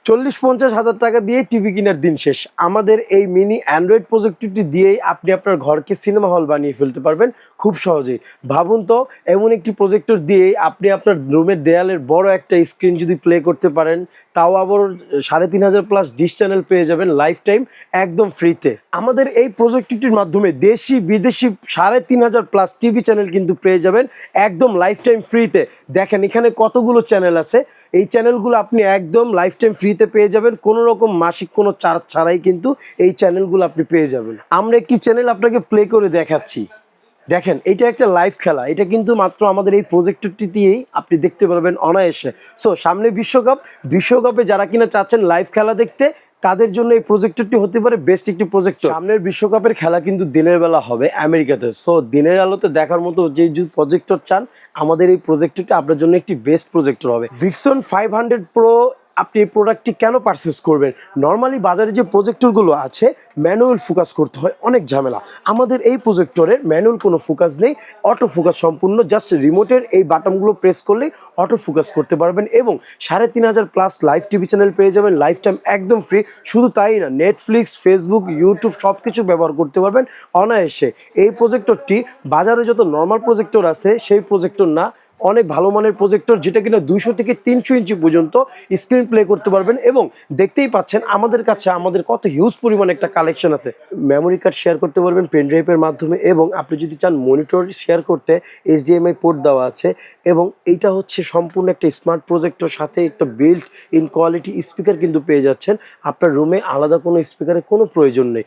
40-50 হাজার টাকা দিয়ে টিভি কেনার দিন শেষ। আমাদের এই মিনি অ্যান্ড্রয়েড প্রযুক্তিটি দিয়েই আপনি আপনার ঘরকে সিনেমা হল বানিয়ে ফেলতে পারবেন খুব সহজেই। ভাবুন তো, এমন একটি প্রজেক্টর দিয়েই আপনি আপনার রুমের দেয়ালের বড় একটা স্ক্রিন যদি প্লে করতে পারেন, তাও আবার 3500+ ডিশ চ্যানেল পেয়ে যাবেন লাইফ টাইম একদম ফ্রিতে। আমাদের এই প্রযুক্তিটির মাধ্যমে দেশি বিদেশি 3500+ টিভি চ্যানেল কিন্তু পেয়ে যাবেন একদম লাইফ টাইম ফ্রিতে। দেখেন এখানে কতগুলো চ্যানেল আছে, এই চ্যানেলগুলো আপনি একদম লাইফ টাইম ফ্রিতে পেয়ে যাবেন, কোনো রকম মাসিক কোনো চার্জ ছাড়াই কিন্তু এই চ্যানেলগুলো আপনি পেয়ে যাবেন। আমরা একটি চ্যানেল আপনাকে প্লে করে দেখাচ্ছি। দেখেন এটা একটা লাইভ খেলা, এটা কিন্তু মাত্র আমাদের এই প্রজেক্টরটি দিয়েই আপনি দেখতে পারবেন অনায়াসে। সো সামনে বিশ্বকাপে যারা কিনা চাচ্ছেন লাইভ খেলা দেখতে, তাদের জন্য এই প্রজেক্টরটি হতে পারে বেস্ট একটি প্রজেক্টর। সামনের বিশ্বকাপের খেলা কিন্তু দিনের বেলা হবে আমেরিকাতে। সো দিনের আলোতে দেখার মতো যে প্রজেক্টর চান, আমাদের এই প্রজেক্টরটি আপনার জন্য একটি বেস্ট প্রজেক্টর হবে। ভিক্সন 500 প্রো আপনি এই প্রোডাক্টটি কেন পারচেস করবেন? নর্মালি বাজারে যে প্রজেক্টরগুলো আছে ম্যানুয়াল ফোকাস করতে হয়, অনেক ঝামেলা। আমাদের এই প্রজেক্টরের ম্যানুয়াল কোনো ফোকাস নেই, অটো ফোকাস সম্পূর্ণ। জাস্ট রিমোটের এই বাটনগুলো প্রেস করলেই অটো ফোকাস করতে পারবেন এবং 3500+ লাইভ টিভি চ্যানেল পেয়ে যাবেন লাইফ টাইম একদম ফ্রি। শুধু তাই না, নেটফ্লিক্স, ফেসবুক, ইউটিউব সব কিছু ব্যবহার করতে পারবেন অনায়াসে। এই প্রজেক্টরটি বাজারে যত নর্মাল প্রজেক্টর আছে সেই প্রজেক্টর না, অনেক ভালো মানের প্রজেক্টর, যেটা কিনা 200 থেকে 300 ইঞ্চি পর্যন্ত স্ক্রিন প্লে করতে পারবেন। এবং দেখতেই পাচ্ছেন আমাদের কাছে কত হিউজ পরিমাণ একটা কালেকশন আছে। মেমোরি কার্ড শেয়ার করতে পারবেন পেন ড্রাইভের মাধ্যমে, এবং আপনি যদি চান মনিটর শেয়ার করতে HDMI পোর্ট দেওয়া আছে। এবং এইটা হচ্ছে সম্পূর্ণ একটা স্মার্ট প্রজেক্টর, সাথে একটা বিল্ট ইন কোয়ালিটি স্পিকার কিন্তু পেয়ে যাচ্ছেন। আপনার রুমে আলাদা কোনো স্পিকারের কোনো প্রয়োজন নেই।